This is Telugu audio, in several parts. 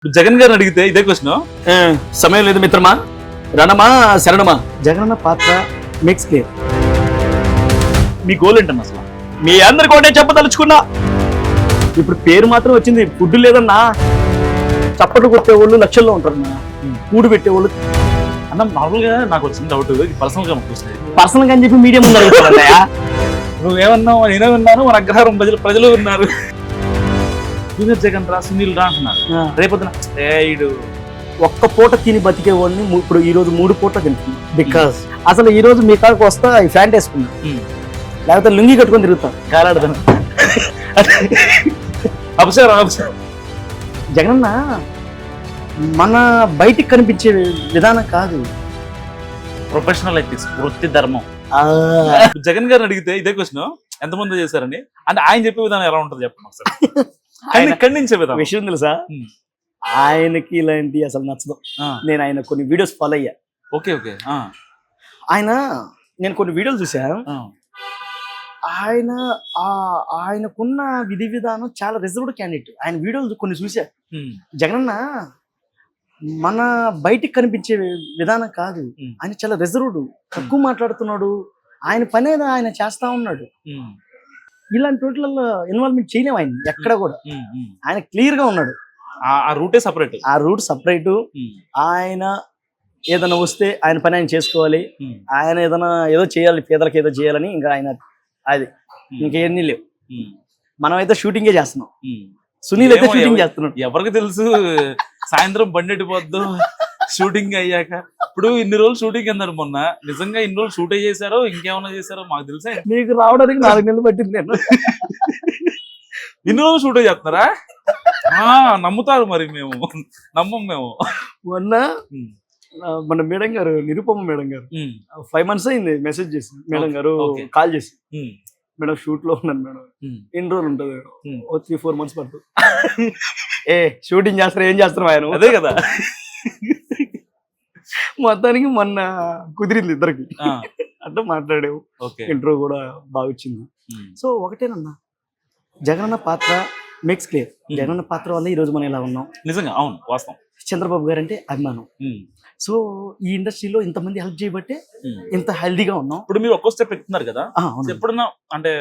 జగన్ గారిని అడిగితే ఇదే క్వశ్చన్. సమయం లేదు మిత్రమా, రణమా శరణమా. జగనన్న పాత్ర మేక్స్ క్లియర్. మీ గోల్ ఏంటన్న అసలు? మీ అందరికి ఒకటే చెప్పదలుచుకున్నా, ఇప్పుడు పేరు మాత్రం వచ్చింది, ఫుడ్ లేదన్నా. చప్పట్లు కొట్టేవాళ్ళు లక్షల్లో ఉంటారన్నా, కూడు పెట్టేవాళ్ళు. అన్న నార్మల్ గా నాకు వచ్చిన డౌట్ పర్సనల్ గా వస్తుంది. పర్సనల్ గా అని చెప్పి మీడియం ముందు అడుగుతారన్నయ్య. నువ్వేమన్నావు, నేనే విన్నాను, మన అగ్రహారం ప్రజలు విన్నారు. జూనియర్ జగన్ రా, సునీల్ రా అంటున్నారు. రేపొద్దున ఈడు ఒక్క పూట తిని బతికేవాడిని ఇప్పుడు ఈ రోజు 3 పూటలు తింటున్నాను. బికాస్ అసలు ఈ రోజు మీ కాడికి వస్తా ఈ ఫ్యాంట్ వేసుకున్నా, లేకపోతే లుంగి కట్టుకొని తిరుగుతాం కాలాడతాను. అపసారం జగనన్న మన బయటికి కనిపించే విధానం కాదు, ప్రొఫెషనల్ ఎథిక్స్, వృత్తి ధర్మం. జగన్ గారిని అడిగితే ఇదే క్వశ్చన్, ఎంతమంది చేశారని. అంటే ఆయన చెప్పే విధానం ఎలా ఉంటుంది చెప్పండి ఒకసారి. ఆయన ఖండించే విధానం. విషయం తెలుసా, ఆయనకి ఇలాంటి అసలు నచ్చదు. నేను ఆయన కొన్ని వీడియోస్ ఫాలో అయ్యా. Okay okay. నేను కొన్ని వీడియోలు చూసాను. ఆయనకున్న విధి విధానం చాలా రిజర్వ్డ్ క్యాండిడేట్. ఆయన వీడియోలు కొన్ని చూసా. జగనన్న మన బయటికి కనిపించే విధానం కాదు, ఆయన చాలా రిజర్వ్డ్, తక్కువ మాట్లాడుతున్నాడు, ఆయన పని ఏదో ఆయన చేస్తా ఉన్నాడు. ఇలాంటి వాటిల్లో ఇన్వాల్వ్మెంట్ చేయలేము ఆయన ఎక్కడ కూడా. ఆయన క్లియర్ గా ఉన్నాడు, ఆ రూటే సపరేట్, ఆ రూట్ సపరేట్. ఆయన ఏదైనా వస్తే ఆయన పని ఆయన చేసుకోవాలి, ఆయన ఏదో చేయాలి, పేదలకు ఏదో చేయాలని. ఇంకా ఆయన అది ఇంకేమీ లేవు. మనం అయితే షూటింగే చేస్తున్నాం, సునీల్ అయితే షూటింగ్ చేస్తున్నాడు. ఎవరికి తెలుసు సాయంత్రం బండెట్టిపోద్దు షూటింగ్ అయ్యాక. ఇప్పుడు ఇన్ని రోజులు షూటింగ్ అన్నారు, మొన్న నిజంగా ఇన్ని రోజులు షూట్ చేశారో ఇంకేమన్నా చేశారో మాకు తెలుసా? మీకు రావడానికి 4 నెలలు పట్టింది. నేను ఇన్ని రోజులు షూట్ చేస్తున్నారా? నమ్ముతారు మరి, మేము నమ్మం. మేము మన మేడం గారు, నిరుపమ మేడం గారు 5 months అయింది మెసేజ్ చేసి, మేడం గారు కాల్ చేసి, మేడం షూట్ లో ఉన్నాను మేడం, ఎన్ని రోజులు ఉంటుంది? 3-4 months పడుతుంది. షూటింగ్ చేస్తారు, ఏం చేస్తారు ఆయన? అదే కదా. మొత్తానికి మొన్న కుదిరింది ఇద్దరికి, అంటే మాట్లాడావు. ఇంట్రో కూడా బాగా వచ్చింది. సో ఒకటేనన్నా, జగనన్న పాత్ర మేక్స్ క్లియర్. జగనన్న పాత్ర వల్ల ఈ రోజు మనం ఇలా ఉన్నాం. నిజంగా అవును, వాస్తవం. చంద్రబాబు గారు అంటే అభిమానం. సో ఈ ఇండస్ట్రీలో ఇంతమంది హెల్ప్ చేయబట్టే ఇంత హెల్దీగా ఉన్నాం. ఇప్పుడు మీరు ఒక్కో స్టెప్ ఎక్కుతున్నారు కదా, ఎప్పుడన్నా అంటే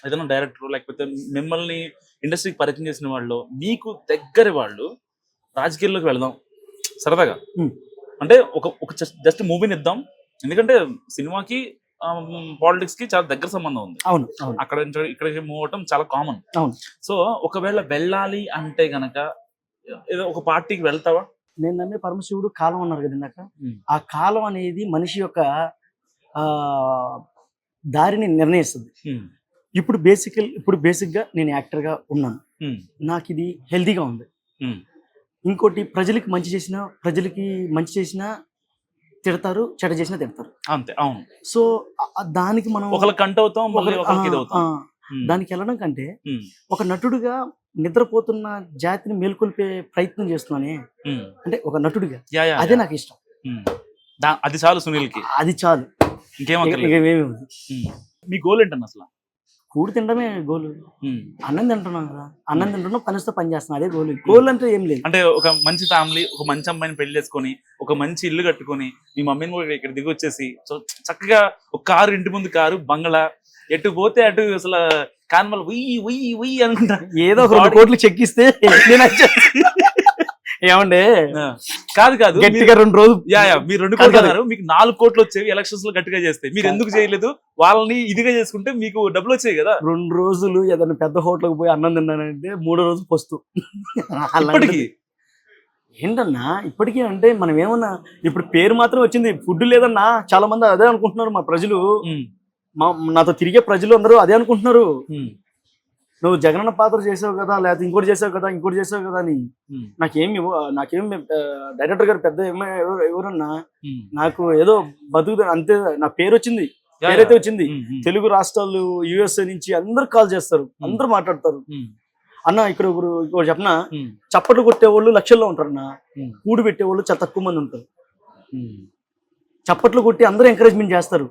ఏదైనా డైరెక్టర్ లేకపోతే మిమ్మల్ని ఇండస్ట్రీకి పరిచయం చేసిన వాళ్ళు, మీకు దగ్గర వాళ్ళు, రాజకీయాల్లోకి వెళదాం సరదాగా అంటే ఒక జస్ట్ మూవీని ఇద్దాం, ఎందుకంటే సినిమాకి పాలిటిక్స్ కి చాలా దగ్గర సంబంధం ఉంది. అవును, అక్కడ ఇక్కడికి మూవ్ అవటం చాలా కామన్. అవును. సో ఒకవేళ వెళ్ళాలి అంటే గనక ఏదో ఒక పార్టీకి వెళ్తావా? నేను నమ్మే పరమశివుడు కాలం అన్నారు కదా ఇందాక, ఆ కాలం అనేది మనిషి యొక్క దారిని నిర్ణయిస్తుంది. ఇప్పుడు బేసిక్ గా నేను యాక్టర్ గా ఉన్నాను, నాకు ఇది హెల్దీగా ఉంది. ఇంకోటి, ప్రజలకి మంచి చేసినా తిడతారు, చెడ చేసినా తిడతారు, అంతే. అవును. సో దానికి మనం ఒకళ్ళకి కంట అవుతాం, దానికి వెళ్ళడం కంటే ఒక నటుడుగా నిద్రపోతున్న జాతిని మేల్కొల్పే ప్రయత్నం చేస్తున్నానే, అంటే ఒక నటుడిగా, అదే నాకు ఇష్టం. అది చాలు సునీల్కి, అది చాలు, ఇంకేమేమి. మీ గోల్ ఏంటన్న అసలు? కూడి తినడమే గోలు. అన్నం తింటున్నాం కదా, అన్నం తింటున్నాం, పనితో పని చేస్తున్నాం, అదే గోలు. గోల్ అంటే ఏం లేదు. అంటే ఒక మంచి ఫ్యామిలీ, ఒక మంచి అమ్మాయిని పెళ్లి చేసుకొని, ఒక మంచి ఇల్లు కట్టుకొని, మీ మమ్మీని కూడా ఇక్కడ దిగి వచ్చేసి, సో చక్కగా ఒక కారు, ఇంటి ముందు కారు, బంగ్లా, ఎటు పోతే అటు అసలు కాన్వల్ ఉయ్యి అనుకుంటా, ఏదో 2 కోట్లు చెక్కిస్తే ఏమండే కాదు గట్టిగా 2 రోజులు. మీరు 2 కోట్లు అన్నారు, మీకు 4 కోట్లు వచ్చేవి ఎలక్షన్స్ లో గట్టిగా చేస్తే. మీరు ఎందుకు చేయలేదు? వాళ్ళని ఇదిగా చేసుకుంటే మీకు డబ్బులు వచ్చాయి కదా. 2 రోజులు ఏదైనా పెద్ద హోటల్కి పోయి అన్నం తిన్నానంటే 3వ రోజు పొస్తు. ఇప్పటికి ఏంటన్నా ఇప్పటికీ అంటే మనం ఏమన్నా, ఇప్పుడు పేరు మాత్రం వచ్చింది, ఫుడ్ లేదన్నా. చాలా మంది అదే అనుకుంటున్నారు, మా ప్రజలు, నాతో తిరిగే ప్రజలు అందరూ అదే అనుకుంటున్నారు. నువ్వు జగనన్న పాత్ర చేసావు కదా, లేకపోతే ఇంకోటి చేసావు కదా అని. నాకేం డైరెక్టర్ గారు పెద్ద ఎవరన్నా, నాకు ఏదో బతుకు అంతే, నా పేరైతే వచ్చింది. తెలుగు రాష్ట్రాలు, USA నుంచి అందరు కాల్ చేస్తారు, అందరు మాట్లాడతారు. అన్న ఇక్కడ ఇంకోటి చెప్పనా, చప్పట్లు కొట్టేవాళ్ళు లక్షల్లో ఉంటారన్నా, కూడు పెట్టేవాళ్ళు చాలా తక్కువ మంది ఉంటారు. చప్పట్లు కొట్టి అందరూ ఎంకరేజ్మెంట్ చేస్తారు,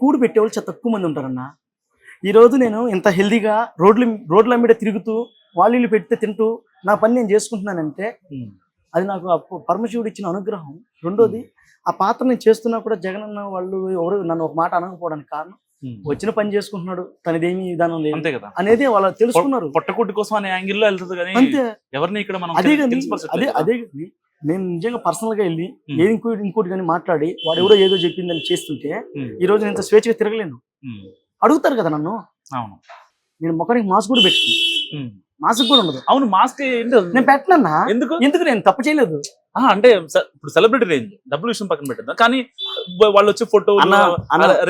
కూడు పెట్టేవాళ్ళు చాలా తక్కువ మంది ఉంటారన్నా. ఈ రోజు నేను ఇంత హెల్దీగా రోడ్ల మీద తిరుగుతూ, వాళ్ళు పెడితే తింటూ, నా పని నేను చేసుకుంటున్నానంటే అది నాకు పరమశివుడు ఇచ్చిన అనుగ్రహం. రెండోది ఆ పాత్ర నేను చేస్తున్నా కూడా జగన్ అన్న వాళ్ళు ఎవరు నన్ను ఒక మాట అనకపోవడానికి కారణం వచ్చిన పని చేసుకుంటున్నాడు, తనదేమి విధానం లేదు అంతే కదా అనేది వాళ్ళు తెలుసుకున్నారు. పొట్టకుట్టి కోసం అనే యాంగిల్లో వెళ్తుంది కానీ అంతే. ఎవరిని ఇక్కడ మనం అదే కానీ కానీ నేను నిజంగా పర్సనల్ గా వెళ్ళి ఇంకోటి కానీ మాట్లాడి వాడు ఎవరో ఏదో చెప్పిందని చేస్తుంటే ఈ రోజు నేను ఇంత స్వేచ్ఛగా తిరగలేను. అడుగుతారు కదా నన్ను. అవును, నేను మొక్కడానికి మాస్క్ కూడా పెట్టుకున్నాను, మాస్క్ కూడా ఉండదు. అవును, మాస్క్ నేను పెట్టనన్నా. ఎందుకు నేను తప్పు చేయలేదు. అంటే ఇప్పుడు సెలబ్రిటీ రేంజ్ డబ్బులు విషయం పక్కన పెట్టద్దాం, కానీ వాళ్ళు వచ్చి ఫోటో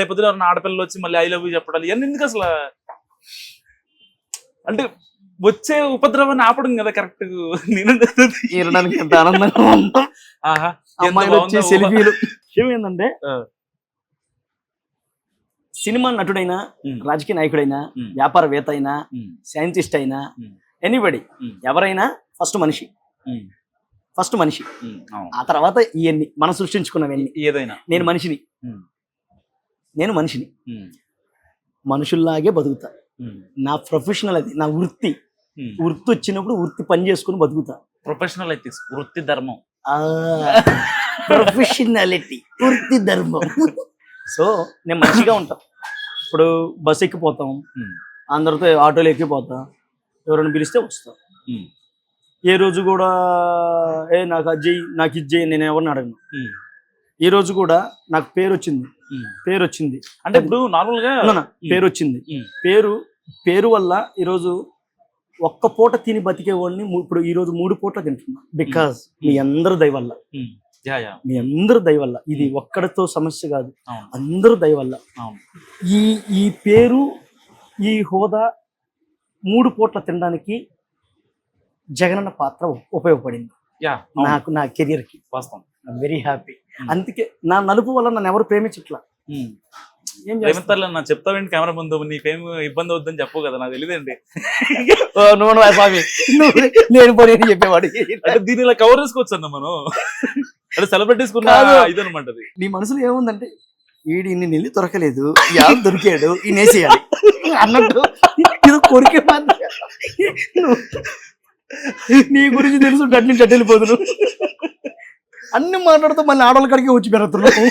రేపొద్దున ఆడపిల్లలు వచ్చి మళ్ళీ ఐ లవ్ యూ చెప్పడాలి ఇవన్నీ ఎందుకు అసలు? అంటే వచ్చే ఉపద్రవాన్ని ఆపడం కదా కరెక్ట్. ఎంత ఆనందంగా ఉందో అమ్మాయిలు వచ్చి సెల్ఫీలు. ఏమైందంటే సినిమా నటుడైనా, రాజకీయ నాయకుడైనా, వ్యాపారవేత్త అయినా, సైంటిస్ట్ అయినా, ఎనీబడి ఎవరైనా ఫస్ట్ మనిషి. ఆ తర్వాత ఇవన్నీ మనం సృష్టించుకున్నవన్నీ ఏదైనా. నేను మనిషిని మనుషుల్లాగే బతుకుతా. నా ప్రొఫెషనల్ అది, నా వృత్తి వచ్చినప్పుడు వృత్తి పని చేసుకుని బతుకుతా. ప్రొఫెషనల్ ఎథిక్స్, వృత్తి ధర్మం, ప్రొఫెషనాలిటీ, వృత్తి ధర్మం. సో నేను మంచిగా ఉంటా. ఇప్పుడు బస్ ఎక్కిపోతాం, అందరితో ఆటోలు ఎక్కిపోతా, ఎవరైనా పిలిస్తే వస్తా. ఏ రోజు కూడా నాకు అది చెయ్యి, నాకు ఇది చెయ్యి నేను ఎవరిని అడగను. ఈ రోజు కూడా నాకు పేరు వచ్చింది అంటే ఇప్పుడు నార్మల్ గా పేరు వచ్చింది. పేరు వల్ల ఈరోజు ఒక్క పూట తిని బతికేవాడిని ఇప్పుడు ఈ రోజు 3 పూట్ల తింటున్నా. బికాస్ మీ అందరి దయ వల్ల, మీ అందరి దయ వల్ల. ఇది ఒక్కడితో సమస్య కాదు, అందరూ దయ వల్ల. ఈ పేరు, ఈ హోదా 3 పూట్ల తినడానికి జగనన్న పాత్ర ఉపయోగపడింది నాకు, నా కెరియర్ కి. Very happy. అందుకే నా నలుపు వల్ల నన్ను ఎవరు ప్రేమించట్లా. చెప్తావేంటి కెమెరా ముందు, నీకేం ఇబ్బంది అవుతుందని చెప్పు కదా, నాకు తెలియదండి. నేను పోనీ చెప్పేవాడు. అంటే దీని ఇలా కవర్ చేసుకోవచ్చు అన్న మనం, అంటే సెలబ్రిటీస్ ఇదనమాట. నీ మనసులో ఏముందంటే వీడి ఇన్ని నెల్లి దొరకలేదు, యాళ్ళు దొరికాడు, ఈ నేసేయాలి అన్నట్టు ఇది కోరికే. నీ గురించి తెలుసు, గట్టి నుంచి వెళ్ళిపోతును అన్ని మాట్లాడుతూ మళ్ళీ ఆడవాళ్ళ కాడికి వచ్చి పెరుగుతున్నావు.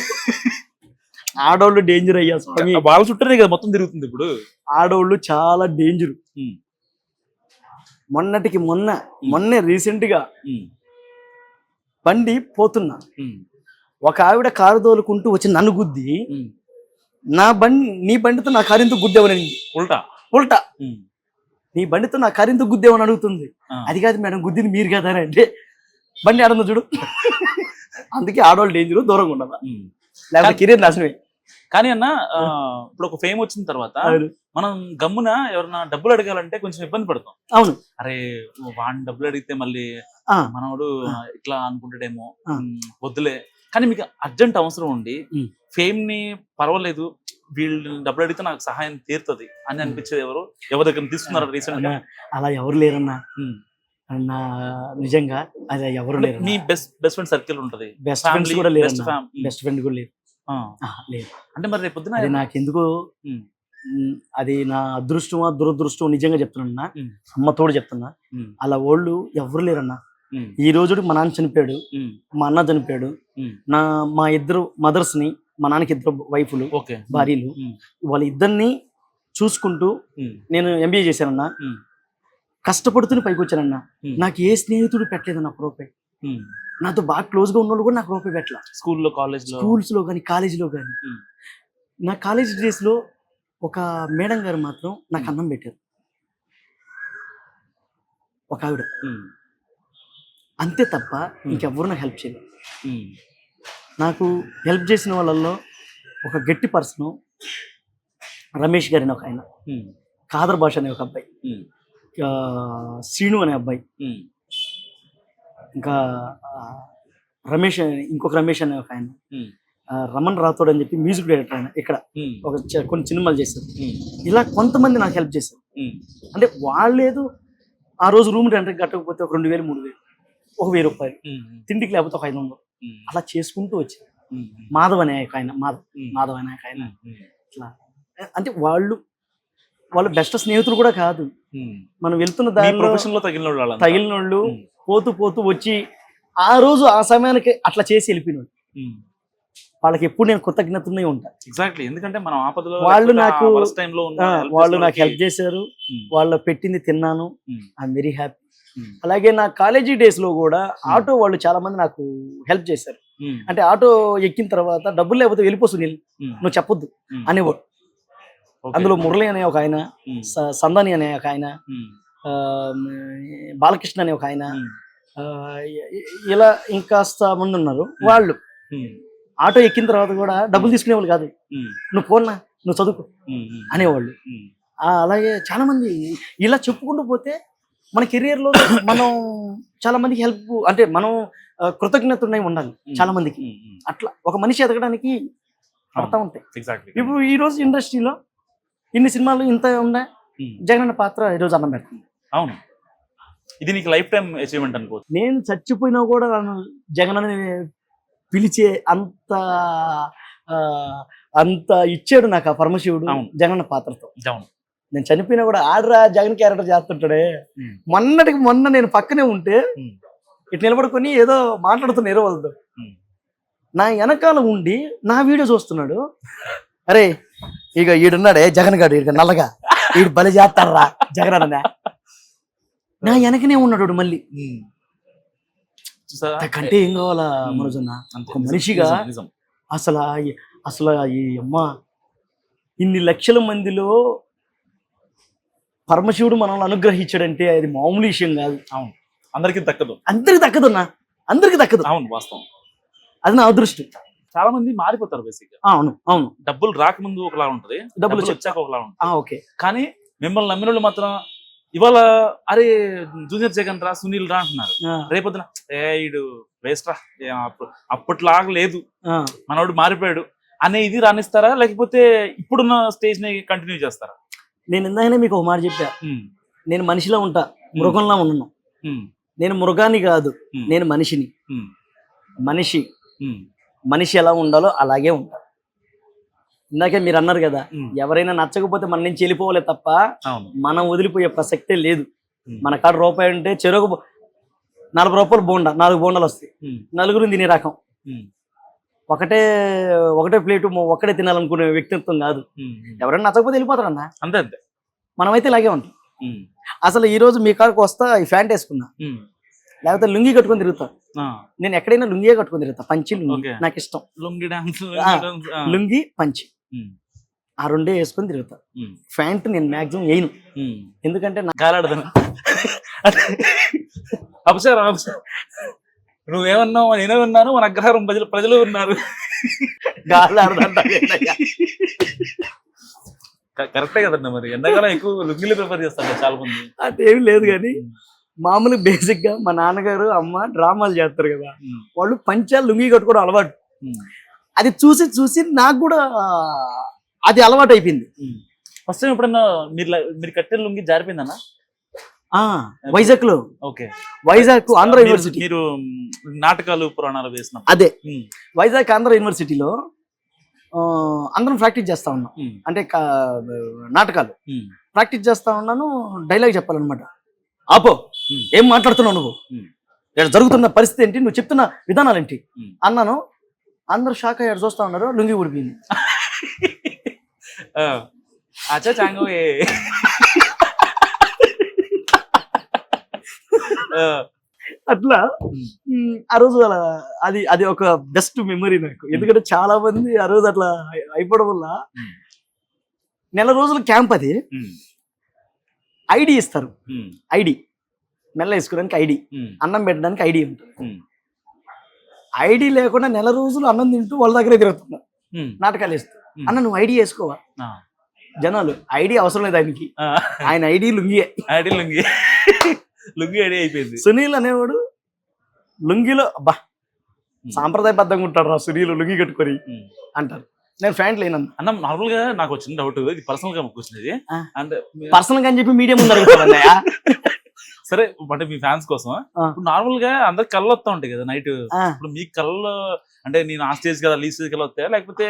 ఆడవాళ్ళు డేంజర్ అయ్యా స్వామి. వాళ్ళ చుట్టూనే కదా మొత్తం తిరుగుతుంది ఇప్పుడు. ఆడవాళ్ళు చాలా డేంజర్. మొన్నే రీసెంట్ గా బండి ఒక ఆవిడ కారు తోలుకుంటూ వచ్చి నన్ను గుద్ది, నీ బండితో నా కారు ఎందుకు గుద్దేవని, ఉల్టా నీ బండితో నా కారు ఎందుకు గుద్దేవని అడుగుతుంది. అది కాదు మేడం, గుద్దింది మీరు కదా అంటే బండి ఆడుందో చూడు. అందుకే ఆడవాళ్ళు డేంజర్, దూరంగా ఉండదా, లేకపోతే కెరీర్ నాశనమే. కానీ అన్న ఇప్పుడు ఒక ఫేమ్ వచ్చిన తర్వాత మనం గమ్మున ఎవరన్నా డబ్బులు అడగాలంటే కొంచెం ఇబ్బంది పడతాం. అవును, అరే వాడిని డబ్బులు అడిగితే మళ్ళీ మనోడు ఇట్లా అనుకుంటాడేమో, వద్దులే. కానీ మీకు అర్జెంట్ అవసరం ఉండి ఫేమ్ ని పర్వాలేదు, వీళ్ళు డబ్బులు అడిగితే నాకు సహాయం తీరుతుంది అని అనిపించేది ఎవరి దగ్గర తీసుకున్నారు రీసెంట్ గా? అలా ఎవరు లేరన్నా, నిజంగా అలా ఎవరు లేరు. మీ బెస్ట్ ఫ్రెండ్ సర్కిల్ ఉంటది, బెస్ట్ ఫ్రెండ్ కూడా లేరు, బెస్ట్ ఫ్రెండ్ కూడా లేదు. అంటే మరి రేపు పొద్దున అది నాకెందుకో, అది నా అదృష్టమా దురదృష్టం నిజంగా చెప్తున్నా, అమ్మతోడు చెప్తున్నా. అలా వాళ్ళు ఎవరు లేరన్నా. ఈ రోజు మా నాన్న చనిపోయాడు, మా అన్న చనిపోయాడు, మా ఇద్దరు మదర్స్ ని, మా నాన్నకి 2 వైఫులు, భార్యలు, వాళ్ళ ఇద్దరిని చూసుకుంటూ నేను ఎంబీఏ చేశానన్నా. కష్టపడుతూనే పైకి వచ్చానన్నా. నాకు ఏ స్నేహితుడు పెట్టలేదన్న ఒక రూపాయి. నాతో బాగా క్లోజ్ గా ఉన్న వాళ్ళు కూడా నాకు రూపాయి పెట్టలే. స్కూల్స్ లో కానీ కాలేజీలో కానీ. నా కాలేజ్ డేస్ లో ఒక మేడం గారు మాత్రం నాకు అన్నం పెట్టారు, ఒక ఆవిడ. అంతే తప్ప ఇంకెవ్వరు నాకు హెల్ప్ చేయలేదు. నాకు హెల్ప్ చేసిన వాళ్ళల్లో ఒక గట్టి పర్సన్ రమేష్ గారిని ఒక ఆయన, ఖాదర్ భాష అనే ఒక అబ్బాయి, శ్రీను అనే అబ్బాయి, ఇంకా రమేష్, ఇంకొక రమేష్ అనే ఒక ఆయన, రమణ్ రాథోడ్ అని చెప్పి మ్యూజిక్ డైరెక్టర్ ఆయన, ఇక్కడ కొన్ని సినిమాలు చేశారు. ఇలా కొంతమంది నాకు హెల్ప్ చేశారు. అంటే వాళ్ళేదో ఆ రోజు రూమ్ రెంట్ కట్టకపోతే ఒక 2000, 3000, ఒక 1000 రూపాయలు, తిండికి లేకపోతే ఒక 500, అలా చేసుకుంటూ వచ్చారు. మాధవ్ అనే ఆయన, మాధవ్ అనే ఆయన ఇట్లా. అంటే వాళ్ళు వాళ్ళు బెస్ట్ స్నేహితులు కూడా కాదు. మనం వెళ్తున్న దారిలో ప్రొఫెషన్ లో తగిలిన వాళ్ళు తగిలిన వాళ్ళు పోతూ పోతూ వచ్చి ఆ రోజు ఆ సమయానికి అట్లా చేసి వెళ్ళిపోయినాడు. వాళ్ళకి ఎప్పుడు నేను కృతజ్ఞతనే ఉంటా. ఎగ్జాక్ట్లీ, ఎందుకంటే మనం ఆపదలో వాళ్ళు నాకు టైంలో వాళ్ళు నాకు హెల్ప్ చేశారు, వాళ్ళు పెట్టింది తిన్నాను, ఐఎమ్ వెరీ హ్యాపీ. అలాగే నా కాలేజీ డేస్ లో కూడా ఆటో వాళ్ళు చాలా మంది నాకు హెల్ప్ చేశారు. అంటే ఆటో ఎక్కిన తర్వాత డబ్బులు లేకపోతే వెళ్ళిపో సునీల్, నువ్వు చెప్పొద్దు అనేవాడు. అందులో మురళి అనే ఒక ఆయన, సందాని అనే ఒక ఆయన, బాలకృష్ణ అనే ఒక ఆయన, ఇలా ఇంకాస్త మంది ఉన్నారు. వాళ్ళు ఆటో ఎక్కిన తర్వాత కూడా డబ్బులు తీసుకునేవాళ్ళు కాదు, నువ్వు పోన్నా, నువ్వు చదువుకో అనేవాళ్ళు. అలాగే చాలా మంది ఇలా చెప్పుకుంటూ పోతే మన కెరియర్ లో మనం చాలా మందికి హెల్ప్, అంటే మనం కృతజ్ఞతలు ఉండాలి చాలా మందికి. అట్లా ఒక మనిషి ఎదగడానికి పడతా ఉంటాయి. ఇప్పుడు ఈ రోజు ఇండస్ట్రీలో ఇన్ని సినిమాలు ఇంత ఉన్నాయి, జగనన్న పాత్ర ఈరోజు అన్నం పెడుతుంది. అవును, ఇది నీకు లైఫ్ టైం అచీవ్మెంట్ అనుకో. నేను చచ్చిపోయినా కూడా నన్ను జగనన్న పిలిచే అంత అంత ఇచ్చాడు నాకు ఆ పరమశివుడు జగనన్న పాత్రతో. నేను చనిపోయినా కూడా ఆడరా జగన్ క్యారెక్టర్ చేస్తుంటాడే. మొన్నటికి మొన్న నేను పక్కనే ఉంటే ఇటు నిలబడుకొని ఏదో మాట్లాడుతున్నా ఏరో వాళ్ళతో, నా వెనకాల ఉండి నా వీడియో చూస్తున్నాడు. అరే ఇక ఈడున్నాడే జగన్ గారు, ఇక నల్లగా ఈడు బలి చేస్తారా జగన్ అన్న, నా వెనకనే ఉన్నాడు మళ్ళీ. కంటే ఏం కావాలా మనోజన్న, ఒక మనిషిగా అసలు అసలు ఈ అమ్మ ఇన్ని లక్షల మందిలో పరమశివుడు మనల్ని అనుగ్రహించాడంటే అది మామూలు విషయం కాదు. అవును, అందరికి దక్కదు, అందరికి దక్కదన్నా, అందరికి దక్కదు. అవును, వాస్తవం, అది నా అదృష్టం. చాలా మంది మారిపోతారు బేసిక్ గా. అవును అవును, డబ్బులు రాకముందు ఒకలా ఉంటది, డబ్బులు వచ్చాక ఒకలా ఉంటది. ఓకే, కానీ మిమ్మల్ని నమ్మిన వాళ్ళు మాత్రం ఇవాళ అరే జూనియర్ జగన్ రా, సునీల్ రా అంటున్నారు, రేపొద్దున ఈడు వేస్ట్ రా, అప్పట్లాగా లేదు, మనోడు మారిపోయాడు అనే ఇది రాణిస్తారా, లేకపోతే ఇప్పుడున్న స్టేజ్ ని కంటిన్యూ చేస్తారా? నేను ఇందాకనే మీకు ఒక మాట చెప్పా, నేను మనిషిలో ఉంటా, మృగంలా ఉన్నాను. నేను మృగాన్ని కాదు, నేను మనిషిని. మనిషి ఎలా ఉండాలో అలాగే ఉంటా. ఇందాకే మీరు అన్నారు కదా, ఎవరైనా నచ్చకపోతే మన నుంచి వెళ్ళిపోవాలి తప్ప మనం వదిలిపోయే ప్రసక్తే లేదు. మన కాడ రూపాయి ఉంటే చెరుకు 40 రూపాయలు బోండా, 4 బోండాలు వస్తాయి, నలుగురు తినే రకం. ఒకటే ప్లేటు ఒక్కడే తినాలనుకునే వ్యక్తిత్వం కాదు. ఎవరైనా నచ్చకపోతే వెళ్ళిపోతారన్నా, అంతే అంతే. మనమైతే ఇలాగే ఉంటాం. అసలు ఈ రోజు మీ కాడకు వస్తా ఈ ప్యాంట్ వేసుకున్నా, లేకపోతే లుంగి కట్టుకొని తిరుగుతా. నేను ఎక్కడైనా లుంగియే కట్టుకొని తిరుగుతా, పంచి లుంగి నాకు ఇష్టం. లుంగి పంచి ఆ రెండే వేసుకొని తిరుగుతా. ప్యాంట్ నేను మాక్సిమం వేయను, ఎందుకంటే నువ్వేమన్నావు నేనే విన్నాను, మన అగ్రహారం ప్రజలు ఉన్నారు. కరెక్టే కదండి, మరి ఎండాకాలం ఎక్కువ లుంగిలు ప్రిఫర్ చేస్తారు చాలా మంది. అదేమి లేదు కానీ మామూలు బేసిక్ గా మా నాన్నగారు అమ్మ డ్రామాలు చేస్తారు కదా, వాళ్ళు పంచాలు లుంగి కట్టుకోవడం అలవాటు. అది చూసి చూసి నాకు కూడా అది అలవాటు అయిపోయింది. ఫస్ట్ టైం ఎప్పుడన్నా మీరు కట్టిన లుంగి జారిపోయిందన్నా? వైజాగ్ లో. Okay, Vizag Andhra university. మీరు నాటకాలు పురాణాలు వేసిన అదే వైజాగ్ ఆంధ్ర యూనివర్సిటీలో అందరం ప్రాక్టీస్ చేస్తా ఉన్నాం. అంటే నాటకాలు ప్రాక్టీస్ చేస్తా ఉన్నాను. డైలాగ్ చెప్పాలన్నమాట. ఆపో, ఏం మాట్లాడుతున్నావు నువ్వు, ఇక్కడ జరుగుతున్న పరిస్థితి ఏంటి, నువ్వు చెప్తున్న విధానాలు ఏంటి అన్నాను. అందరూ షాక్ అయ్యారు, చూస్తా ఉన్నారు, లుంగి ఊడిపోయింది. అట్లా ఆ రోజు అలా అది ఒక బెస్ట్ మెమరీ నాకు. ఎందుకంటే చాలా మంది ఆ రోజు అట్లా అయిపోవడం వల్ల నెల రోజుల క్యాంప్, అది ఐడి ఇస్తారు. ఐడి మెల్ల వేసుకోవడానికి ఐడి, అన్నం పెట్టడానికి ఐడి ఉంటుంది. ఐడి లేకుండా నెల రోజులు అన్నం తింటూ వాళ్ళ దగ్గరే తిరుగుతున్నా, నాటకాలు వేస్తూ. అన్న నువ్వు ఐడి వేసుకోవా? జనాలు ఐడి అవసరం లేదు ఆయనకి, ఆయన ఐడి లుంగియే. లుంగి ఐడి అయిపోయింది. సునీల్ అనేవాడు లుంగిలో అబ్బా సాంప్రదాయబద్ధంగా ఉంటాడు రా సునీల్, లుంగి కట్టుకొని అంటారు. నేను ఫ్యాంట్ లేను అన్న. నార్మల్ గా నాకు వచ్చిన డౌట్, ఇది పర్సనల్ గా వచ్చినది. అంటే పర్సనల్ గా అని చెప్పి మీడియా ముందు అడుగుతావన్నయ్య. సరే, అంటే మీ ఫ్యాన్స్ కోసం నార్మల్ గా అందరికి కళ్ళు వస్తా ఉంటాయి కదా నైట్. ఇప్పుడు మీ కళ్ళు అంటే నేను ఆ స్టేజ్ కదా, ఈ స్టేజ్ కళ్ళు వస్తాయా, లేకపోతే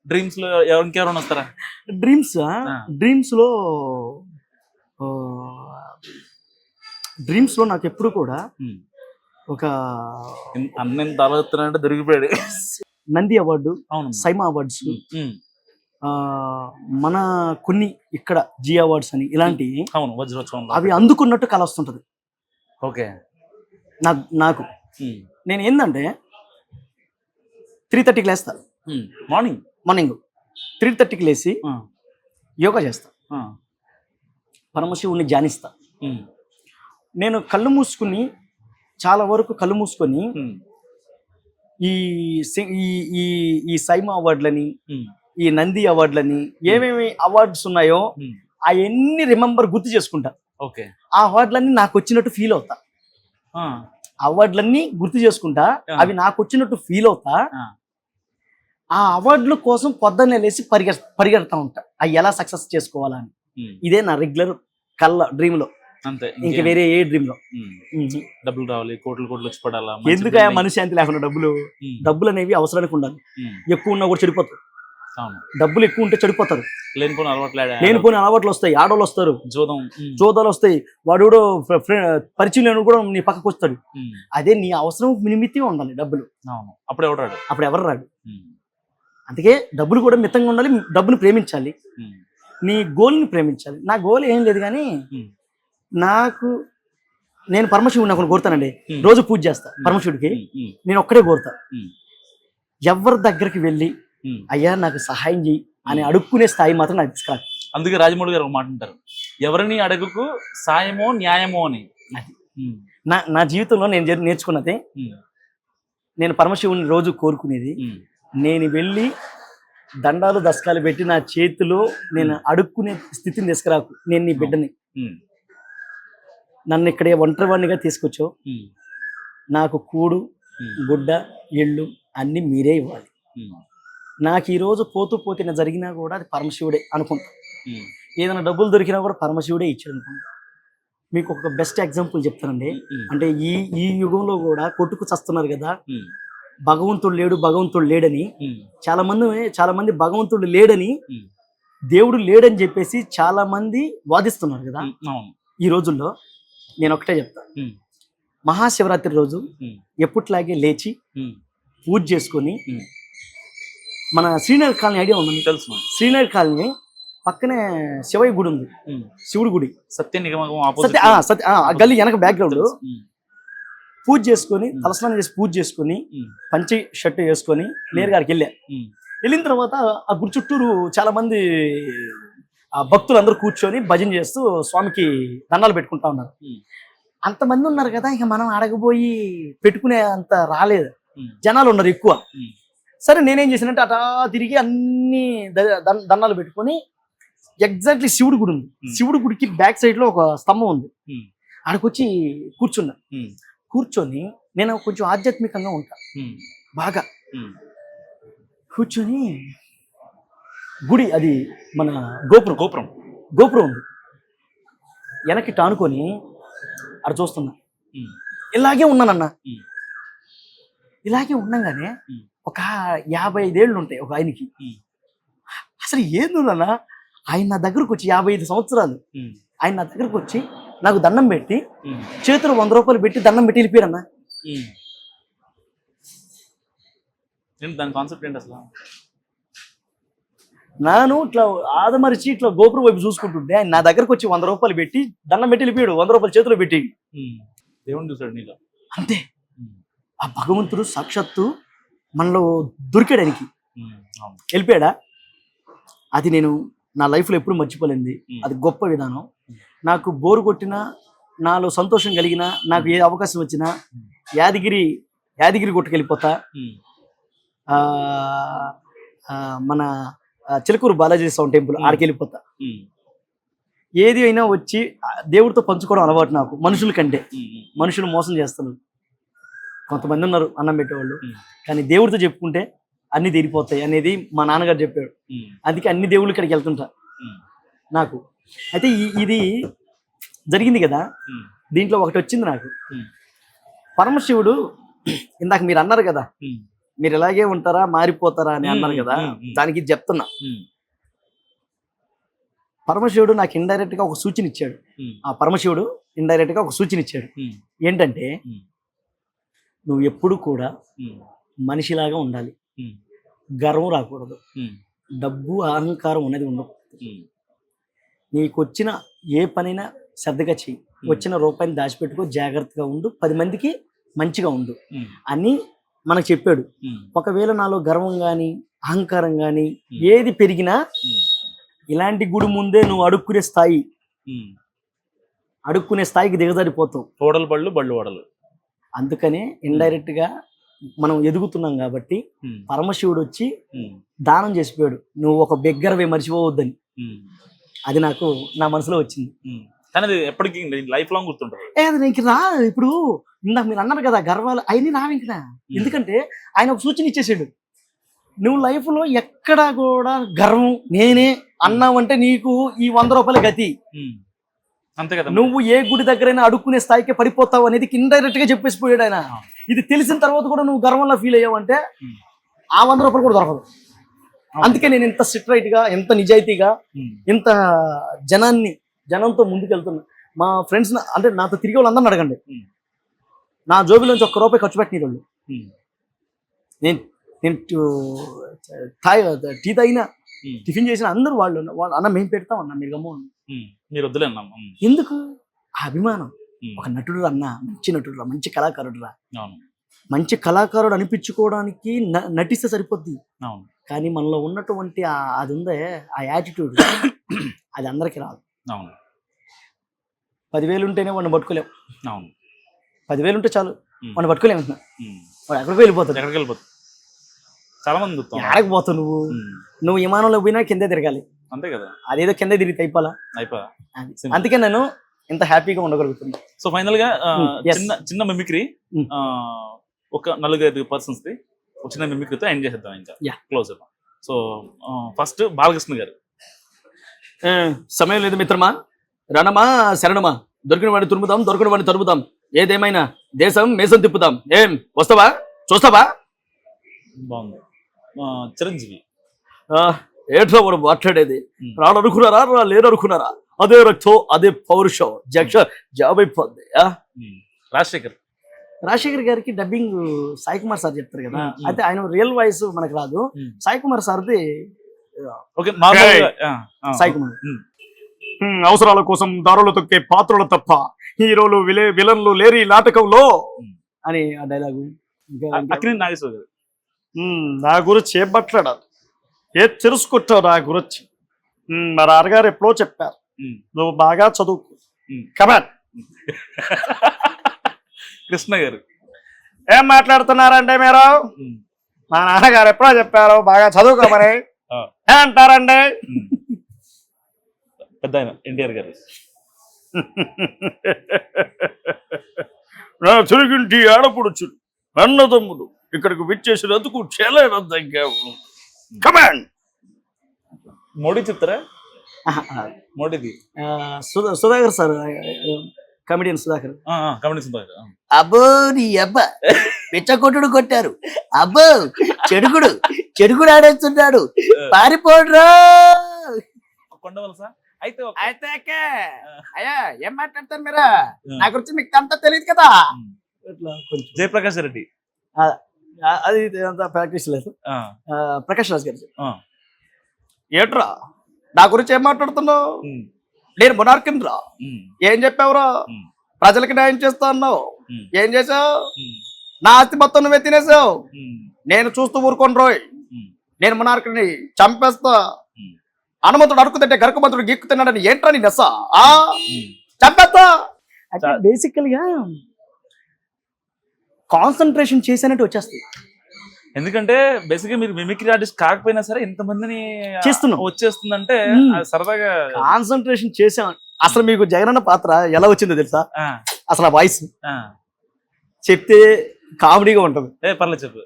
డ్రీమ్స్ లో ఇంకెవరైనా వస్తారా? డ్రీమ్స్ లో నాకు ఎప్పుడు కూడా ఒక అన్నెంత తలెత్తునంటే దొరికిపోయాడు. నంది అవార్డు, అవును. సైమా అవార్డ్స్, మన కొన్ని ఇక్కడ జీ అవార్డ్స్ అని ఇలాంటి అవును, వజ్రోత్సవం అవి అందుకున్నట్టు కళ వస్తుంటది. ఓకే. నాకు నేను ఏంటంటే 3:30కి లేస్తా. మార్నింగ్ 3:30కి లేచి యోగా చేస్తా, పరమశివుని ధ్యానిస్తా. నేను కళ్ళు మూసుకుని చాలా వరకు కళ్ళు మూసుకొని ఈ సైమా అవార్డులని, ఈ నంది అవార్డులని, ఏమేమి అవార్డ్స్ ఉన్నాయో అవన్నీ గుర్తు చేసుకుంటా. ఓకే. ఆ అవార్డులన్నీ నాకు వచ్చినట్టు ఫీల్ అవుతా. అవార్డులన్నీ గుర్తు చేసుకుంటా, అవి నాకు వచ్చినట్టు ఫీల్ అవుతా. ఆ అవార్డుల కోసం పొద్దున్నే లేచి పరిగెడతా ఉంటా, అవి ఎలా సక్సెస్ చేసుకోవాలని. ఇదే నా రెగ్యులర్ డ్రీమ్ లో, అంతే. ఇంకా వేరే ఏ డ్రీమ్ లో. డబ్బులు రావాలి, కోట్లు వచ్చి పడాలా, ఎందుకు మనశ్శాంతి లేకుండా డబ్బులు అనేవి అవసరానికి ఉండాలి. ఎక్కువ ఉన్నా కూడా చెడిపోతారు. డబ్బులు ఎక్కువ ఉంటే చెడిపోతారు, లేనిపోయిన అలవాట్లు వస్తాయి. ఆడవాళ్ళు వస్తారు, జోదాలు వస్తాయి, వాడు పరిచయం లేని కూడా నీ పక్కకు వస్తాడు. అదే నీ అవసరం నిమిత్తం ఉండాలి డబ్బులు, అప్పుడు ఎవరు రాడు. అందుకే డబ్బులు కూడా మితంగా ఉండాలి, డబ్బును ప్రేమించాలి, నీ గోల్ని ప్రేమించాలి. నా గోల్ ఏం లేదు, కానీ నేను పరమశివుడిని నాకు కోరుతానండి. రోజు పూజ చేస్తా పరమశివుడికి. నేను ఒక్కడే కోరుతా, ఎవరి దగ్గరికి వెళ్ళి అయ్యా నాకు సహాయం చేయి అని అడుక్కునే స్థాయి మాత్రం నాకు తీసుకురాదు. అందుకే రాజమౌళి గారు ఒక మాట అంటారు, ఎవరిని అడుగుకు సాయమో న్యాయమో అని. నా జీవితంలో నేను నేర్చుకున్నది, నేను పరమశివుని రోజు కోరుకునేది, నేను వెళ్ళి దండాలు దశకాలు పెట్టి నా చేతిలో నేను అడుక్కునే స్థితిని తీసుకురాకు. నేను నీ బిడ్డని, నన్ను ఇక్కడే ఒంటరివాణిగా తీసుకొచ్చావు, నాకు కూడు గుడ్డ ఇళ్ళు అన్ని మీరే ఇవ్వాలి. నాకు ఈరోజు పోతే జరిగినా కూడా అది పరమశివుడే అనుకుంటా. ఏదైనా డబ్బులు దొరికినా కూడా పరమశివుడే ఇచ్చాడు అనుకుంటా. మీకు ఒక బెస్ట్ ఎగ్జాంపుల్ చెప్తానండి. అంటే ఈ యుగంలో కూడా కొట్టుకు చస్తున్నారు కదా, భగవంతుడు లేడని. చాలా మంది భగవంతుడు లేడని, దేవుడు లేడని చెప్పేసి చాలా మంది వాదిస్తున్నారు కదా ఈ రోజుల్లో. నేను ఒకటే చెప్తా, మహాశివరాత్రి రోజు ఎప్పట్లాగే లేచి పూజ చేసుకొని, మన శ్రీనగర్ కాలనీ ఐడియా ఉందండి, తెలుసు. శ్రీనగర్ కాలనీ పక్కనే శివయ్య గుడి ఉంది, శివుడి గుడి, గల్లీ వెనక బ్యాక్గ్రౌండ్. పూజ చేసుకొని, తలస్నానం చేసి పూజ చేసుకొని, పంచి షర్ట్ వేసుకొని నేరుగా వెళ్ళిన తర్వాత ఆ గుడి చుట్టూరు చాలా మంది భక్తులు అందరూ కూర్చొని భజన చేస్తూ స్వామికి దండాలు పెట్టుకుంటా ఉన్నారు. అంతమంది ఉన్నారు కదా, ఇక మనం అడగబోయి పెట్టుకునే అంత రాలేదు, జనాలు ఉన్నారు ఎక్కువ. సరే నేనేం చేశానంటే అటా తిరిగి అన్ని దండాలు పెట్టుకొని, ఎగ్జాక్ట్లీ శివుడి గుడి ఉంది, శివుడి గుడికి బ్యాక్ సైడ్ లో ఒక స్తంభం ఉంది, ఆడకొచ్చి కూర్చొని నేను కొంచెం ఆధ్యాత్మికంగా ఉంటా బాగా. కూర్చొని గుడి, అది మన గోపురం ఉంది, వెనక్కి టానుకొని అక్కడ చూస్తున్నా. ఇలాగే ఉన్నానన్నా. ఇలాగే ఉండగానే ఒక 55 ఏళ్ళు ఉంటాయి ఒక ఆయనకి. అసలు ఏందన్నా, ఆయన నా దగ్గరకు వచ్చి 55 సంవత్సరాలు ఆయన నా దగ్గరకు వచ్చి నాకు దండం పెట్టి, చేతులు 100 రూపాయలు పెట్టి దండం పెట్టి వెళ్ళిపోయారన్నా. నాను ఇట్లా ఆదమరిచి ఇట్లా గోపురం వైపు చూసుకుంటుంటే, ఆయన నా దగ్గరకు వచ్చి 100 రూపాయలు పెట్టి దండం పెట్టి వెళ్ళిపోయాడు, 100 రూపాయలు చేతిలో పెట్టి. దేవుని చూసాడు నీలో. అంతే, ఆ భగవంతుడు సాక్షాత్తు మనలో దొరికాడానికి వెళ్ళిపోయాడా. అది నేను నా లైఫ్లో ఎప్పుడు మర్చిపోలేంది. అది గొప్ప విధానం. నాకు బోరు కొట్టినా, నాలో సంతోషం కలిగినా, నాకు ఏ అవకాశం వచ్చినా యాదగిరి గుట్టకెళ్ళిపోతా. మన చిలకూరు బాలాజీ స్వామి టెంపుల్ ఆడికి వెళ్ళిపోతా. ఏది అయినా వచ్చి దేవుడితో పంచుకోవడం అలవాటు నాకు. మనుషుల కంటే మనుషులు మోసం చేస్తారు, కొంతమంది ఉన్నారు అన్నం పెట్టేవాళ్ళు, కానీ దేవుడితో చెప్పుకుంటే అన్ని తీరిపోతాయి అనేది మా నాన్నగారు చెప్పాడు. అందుకే అన్ని దేవుళ్ళు ఇక్కడికి వెళ్తుంటా నాకు. అయితే ఇది జరిగింది కదా, దీంట్లో ఒకటి వచ్చింది నాకు. పరమశివుడు ఇందాక మీరు అన్నారు కదా, మీరు ఇలాగే ఉంటారా మారిపోతారా అని అన్నారు కదా, దానికి ఇది చెప్తున్నా. పరమశివుడు నాకు ఇండైరెక్ట్ గా ఒక సూచన ఇచ్చాడు. ఆ పరమశివుడు ఇండైరెక్ట్ గా ఒక సూచన ఇచ్చాడు. ఏంటంటే నువ్వు ఎప్పుడు కూడా మనిషిలాగా ఉండాలి, గర్వం రాకూడదు, డబ్బు అహంకారం అనేది ఉండకూడదు. నీకు వచ్చిన ఏ పనైనా శ్రద్ధగా చెయ్యి, వచ్చిన రూపాయిని దాచిపెట్టుకో, జాగ్రత్తగా ఉండు, 10 మందికి మంచిగా ఉండు అని మనకు చెప్పాడు. ఒకవేళ నాలో గర్వం కానీ అహంకారం కానీ ఏది పెరిగినా ఇలాంటి గుడి ముందే నువ్వు అడుక్కునే స్థాయికి దిగజారిపోతావు. ఓడలు బళ్ళు ఓడలు. అందుకనే ఇండైరెక్ట్ గా మనం ఎదుగుతున్నాం కాబట్టి పరమశివుడు వచ్చి దానం చేసిపోయాడు, నువ్వు ఒక బెగ్గరవే మర్చిపోవద్దని. అది నాకు నా మనసులో వచ్చింది. కానీ అది ఎప్పటికీ లైఫ్ లాంగ్ గుర్తుంటారు. అది నీకు రా. ఇప్పుడు ఇందాక మీరు అన్నారు కదా గర్వాలు, అవన్నీ రావింకనా. ఎందుకంటే ఆయన ఒక సూచన ఇచ్చేసాడు, నువ్వు లైఫ్ లో ఎక్కడా కూడా గర్వం నేనే అన్నావంటే నీకు ఈ 100 రూపాయల గతి. అంతే కదా, నువ్వు ఏ గుడి దగ్గరైనా అడుక్కునే స్థాయికి పడిపోతావు అనేది ఇండైరెక్ట్ గా చెప్పేసిపోయాడు ఆయన. ఇది తెలిసిన తర్వాత కూడా నువ్వు గర్వంలో ఫీల్ అయ్యావంటే ఆ 100 రూపాయలు కూడా దొరకదు. అందుకే నేను ఇంత స్ట్రైట్ గా, ఎంత నిజాయితీగా, ఇంత జనంతో ముందుకెళ్తున్నా. మా ఫ్రెండ్స్ అంటే నాతో తిరిగే వాళ్ళు అందరిని అడగండి, నా జోబిలోంచి 1 రూపాయి ఖర్చు పెట్టిన వాళ్ళు. నేను టీ తాగినా టిఫిన్ చేసిన అందరూ వాళ్ళు అన్న మేము పెడతాం అన్న, మీరు గమ్మ మీరు వద్దులే అన్నాం. ఎందుకు ఆ అభిమానం? ఒక నటుడు అన్న, మంచి నటుడు రా, మంచి కళాకారుడు రా. మంచి కళాకారుడు అనిపించుకోవడానికి నటిస్తే సరిపోద్ది. కానీ మనలో ఉన్నటువంటి అది ఉందే ఆ యాటిట్యూడ్, అది అందరికి రాదు. 10,000 ఉంటేనే వాడిని పట్టుకోలేము. 10,000 ఉంటే చాలు వాడిని పట్టుకోలేము. వాడు ఎక్కడికి వెళ్ళిపోతాడు. చాలా మంది ఆడకపోతావు నువ్వు విమానంలో పోయినా కిందే తిరగాలి. అంతే కదా, అదేదో అదేదో కింద తిరిగి అయిపోలా. అందుకే నేను ఇంత హ్యాపీగా ఉండగలుగుతున్నా. సో ఫైనల్ గా చిన్న మిమిక్రీ, ఒక 4-5 పర్సన్స్ ది ఒక చిన్న మిమిక్రీతో ఎండ్ చేసేద్దాం ఇంకా క్లోజ్. సో ఫస్ట్ బాలకృష్ణ గారు. సమయం లేదు మిత్రమా, రణమా శరణమా, దొరికిన వాడిని తురుముదాం, దొరికిన వాడిని తరుముదాం, ఏదేమైనా దేశం మేసం తిప్పుదాం. ఏం వస్తావా, చూస్తావా? బాగుంది. చిరంజీవి. ఏట్లా వాడు మాట్లాడేది, రాడనుకున్నారా లేరనుకున్నారా, అదే రక్తం అదే పౌరుషం, జాబ్ అయిపోద్ది. రాజశేఖర్ గారికి డబ్బింగ్ సాయి కుమార్ సార్ చెప్తారు కదా, అయితే ఆయన రియల్ వాయిస్ మనకు రాదు. సాయి కుమార్ సార్ది సాయి కుమార్. అవసరాల కోసం దారులు తొక్కే పాత్రలు తప్ప హీరోలు విలన్లు లేరు ఈ నాటకంలో అని ఆ డైలాగు. నా గురించి ఏం మాట్లాడాలి, ఏ తెలుసుకుంటావు నా గురించి? మా నాన్నగారు ఎప్పుడో చెప్పారు, నువ్వు బాగా చదువుకో. కమాన్. కృష్ణ గారు. ఏం మాట్లాడుతున్నారంటే మీరు? మా నాన్నగారు ఎప్పుడో చెప్పారు బాగా చదువుకోమని. ఏమంటారండి? పెద్ద ఎన్టీఆర్ గారు. నా తిరిగింటి ఆడపడుచుడు అన్నదమ్ముడు ఇక్కడికి విచ్చేసినందుకు చేలేనందగ్గాము. కమాండ్. మోడీ చెప్తారా? మోడీది సుధాకర్ సార్, కమెడియన్ సుధాకర్. అబ్బో నీ అబ్బా పిచ్చకొట్టుడు కొట్టారు, అబ్బో చెడుగుడు ఆడేస్తున్నాడు, పారిపోడ్రా. అయితే అయ్యా ఏం మాట్లాడతారు మీరు? నా గురించి మీకు అంతా తెలియదు కదా. జయప్రకాష్ రెడ్డి. అది అంత ప్రాక్టీస్ లేదు. ప్రకాష్ రాజ్ గారు. ఏట్రా నా గురించి ఏం మాట్లాడుతున్నావు? నేను మొనార్కిన్ రా. ఏం చెప్పావురా? ప్రజలకి న్యాయం చేస్తా అన్నావు, ఏం చేసావు? నా ఆస్తి మొత్తం నువ్వే తినేసావు. నేను చూస్తూ ఊరుకోను రోయ్, నేను మొనార్కిని చంపేస్తా. హనుమంతుడు అడుగుతుంటే గరుకుమంతుడు గీక్కు తిన్నాడని ఏంట్రా నీ నెస? చంపేస్తా. అంటే బేసికల్ గా కాన్సన్ట్రేషన్ చేసానంటే వచ్చేస్తుంది. ఎందుకంటే బేసిక్ గా మీరు మిమిక్రీ ఆర్టిస్ట్ కాకపోయినా సరే ఇంతమందిని చేస్తున్నాం, వచ్చేస్తుందంటే సరదాగా కాన్సన్ట్రేషన్ చేసాం. అసలు మీకు జగనన్న పాత్ర ఎలా వచ్చిందో తెలుసా? అసలు ఆ వాయిస్ చెప్తే కామెడీగా ఉంటది. పర్లేదు చెప్పు.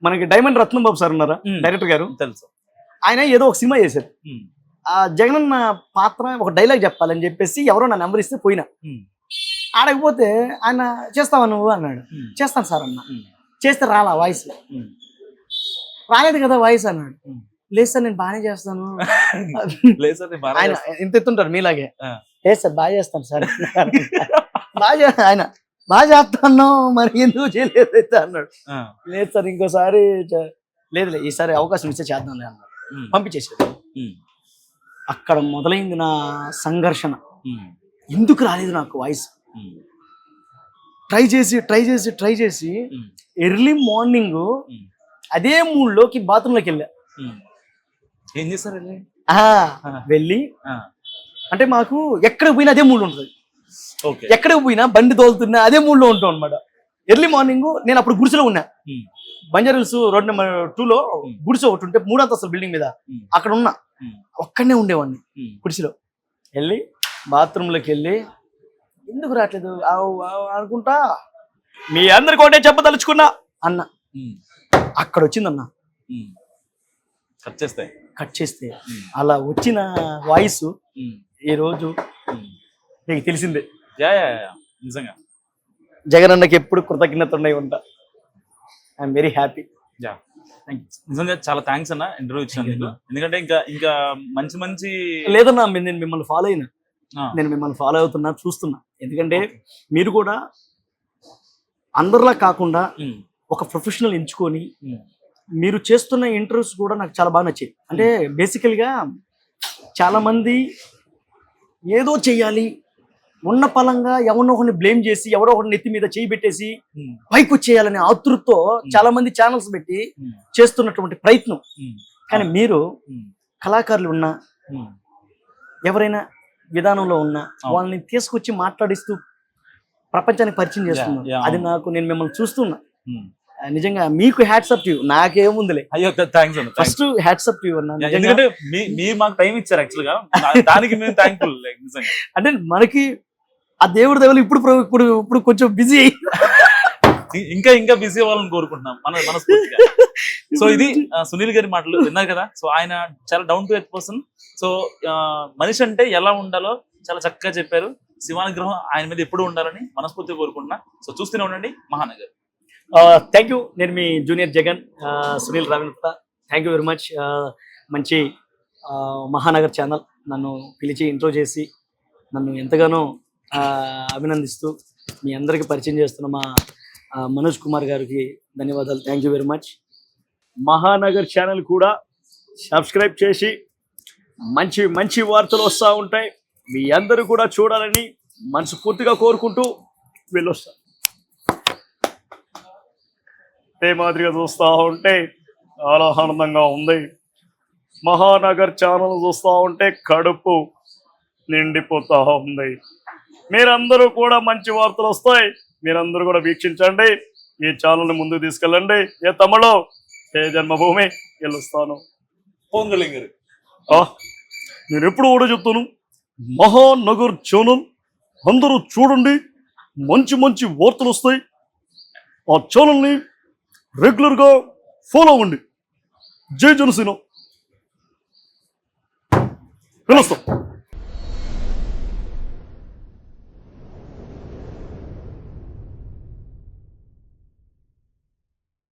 మనకి డైమండ్ రత్నం బాబు సార్ ఉన్నారా, డైరెక్టర్ గారు, తెలుసు. ఆయన ఏదో ఒక సినిమా చేశారు. ఆ జగనన్న పాత్ర ఒక డైలాగ్ చెప్పాలని చెప్పేసి ఎవరో నా నెంబర్ ఇస్తే పోయినా. ఆడకపోతే ఆయన చేస్తావా నువ్వు అన్నాడు. చేస్తాను సార్ అన్న. చేస్తే రాలా వాయిస్, రాలేదు కదా వాయిస్ అన్నాడు. లేదు సార్ నేను బాగానే చేస్తాను. లేదు సార్ నేను బాగా ఆయన ఇంత ఎత్తుంటారు మీలాగే, ఆ. లేదు సార్ బాగా చేస్తాను సార్. ఆయన బాగా చేస్తాను మరి ఎందుకు చేయలేదు అన్నాడు. ఆ. లేదు సార్ ఇంకోసారి లేదు ఈసారి అవకాశం ఇస్తే చేద్దాంలే అన్నాడు. పంపించేసాడు. అక్కడ మొదలైంది నా సంఘర్షణ. ఎందుకు రాలేదు నాకు వాయిస్? ట్రై చేసి ఎర్లీ మార్నింగ్ అదే మూడ్లోకి బాత్రూంలోకి వెళ్ళా. ఏం చేస్తారు వెళ్ళి అంటే మాకు ఎక్కడికి పోయినా అదే మూడ్ ఉంటుంది. ఓకే. ఎక్కడికి పోయినా బండి తోలుతున్నా అదే మూడ్ లో ఉంటాం అనమాట. ఎర్లీ మార్నింగ్ నేను అప్పుడు గుడిసెలో ఉన్నా. బంజారాహిల్స్ రోడ్ నెంబర్ 2లో గుడిసె ఒకటి ఉంటే 3 అంతస్తుల బిల్డింగ్ మీద అక్కడ ఉన్నా. ఒక్కడనే ఉండేవాడిని గుడిసెలో. వెళ్ళి బాత్రూంలోకి వెళ్ళి ఎందుకు రావట్లేదు అనుకుంటా మీ అందరికి ఒకటే చెప్పదలుచుకున్నా అన్న. అక్కడ వచ్చిందన్న. కట్ చేస్తే అలా వచ్చిన వాయిస్ ఈ రోజు నీకు తెలిసిందే. నిజంగా జగన్ అన్నకి ఎప్పుడు కృతజ్ఞత ఉన్నాయి ఉంటా. I'm very happy. నిజంగా చాలా థ్యాంక్స్ అన్న ఇంటర్వ్యూ ఇచ్చినందుకు. ఎందుకంటే ఇంకా మంచి లేదన్నా నేను మిమ్మల్ని ఫాలో అయినా, నేను మిమ్మల్ని ఫాలో అవుతున్నా, చూస్తున్నా. ఎందుకంటే మీరు కూడా అందరిలా కాకుండా ఒక ప్రొఫెషనల్ ఎంచుకొని మీరు చేస్తున్న ఇంటర్వ్యూస్ కూడా నాకు చాలా బాగా నచ్చాయి. అంటే బేసికల్గా చాలా మంది ఏదో చెయ్యాలి ఉన్న పలంగా ఎవరినో ఒకరిని బ్లేమ్ చేసి ఎవరో ఒకరిని నెత్తి మీద చేయి పెట్టేసి పైకి వచ్చేయాలనే ఆతృతతో చాలా మంది ఛానల్స్ పెట్టి చేస్తున్నటువంటి ప్రయత్నం. కానీ మీరు కళాకారులు ఉన్నా ఎవరైనా విధానంలో ఉన్నా వాళ్ళని తీసుకొచ్చి మాట్లాడిస్తూ ప్రపంచానికి పరిచయం చేస్తున్నారు. అది నేను మిమ్మల్ని చూస్తున్నా. నిజంగా మీకు హ్యాట్సప్ టు యు. నాకేముందిలే. అయ్యో థ్యాంక్స్ అన్న. ఫస్ట్ హ్యాట్సప్ టు యు అన్న. ఎందుకంటే మీరు మాకు టైం ఇచ్చారు యాక్చువల్ గా. దానికి మేము థ్యాంక్ఫుల్. నిజంగా అంటే మనకి ఆ దేవుడి దేవుడు ఇప్పుడు కొంచెం బిజీ అయ్యి ఇంకా బిజీ అవ్వాలని కోరుకుంటున్నాం మనస్ఫూర్తిగా. సో ఇది సునీల్ గారి మాటలు విన్నారు కదా. సో ఆయన చాలా down to earth person. So మనిషి అంటే ఎలా ఉండాలో చాలా చక్కగా చెప్పారు. శివానుగ్రహం ఆయన మీద ఎప్పుడు ఉండాలని మనస్ఫూర్తిగా కోరుకుంటున్నా. సో చూస్తూనే ఉండండి మహానగర్. Thank you. నేను మీ జూనియర్ జగన్, సునీల్ రావినత్త. Thank you very much. మంచి మహానగర్ ఛానల్ నన్ను పిలిచి ఇంట్రో చేసి నన్ను ఎంతగానో అభినందిస్తూ మీ అందరికీ పరిచయం చేస్తున్న మా మనోజ్ కుమార్ గారికి ధన్యవాదాలు. Thank you very much. Mahanagar channel కూడా సబ్స్క్రైబ్ చేసి మంచి మంచి వార్తలు వస్తూ ఉంటాయి. మీ అందరూ కూడా చూడాలని మనస్ఫూర్తిగా కోరుకుంటూ వెళ్ళొస్తాను. ఏ మాదిరిగా చూస్తూ ఉంటే చాలా ఆనందంగా ఉంది. మహానగర్ ఛానల్ చూస్తూ ఉంటే కడుపు నిండిపోతూ ఉంది. మీరందరూ కూడా మంచి వార్తలు వస్తాయి. మీరందరూ కూడా వీక్షించండి. ఈ ఛానల్ని ముందుకు తీసుకెళ్ళండి. ఏ తమ్ముడు ఏ జన్మభూమి గెలుస్తాను. నేను ఎప్పుడు కూడా చెప్తాను, మహానగర్ ఛానల్ అందరూ చూడండి. మంచి మంచి వార్తలు వస్తాయి. ఆ ఛానల్ని రెగ్యులర్గా ఫాలో అవ్వండి. జై జనసేన. వెళ్ళొస్తాం.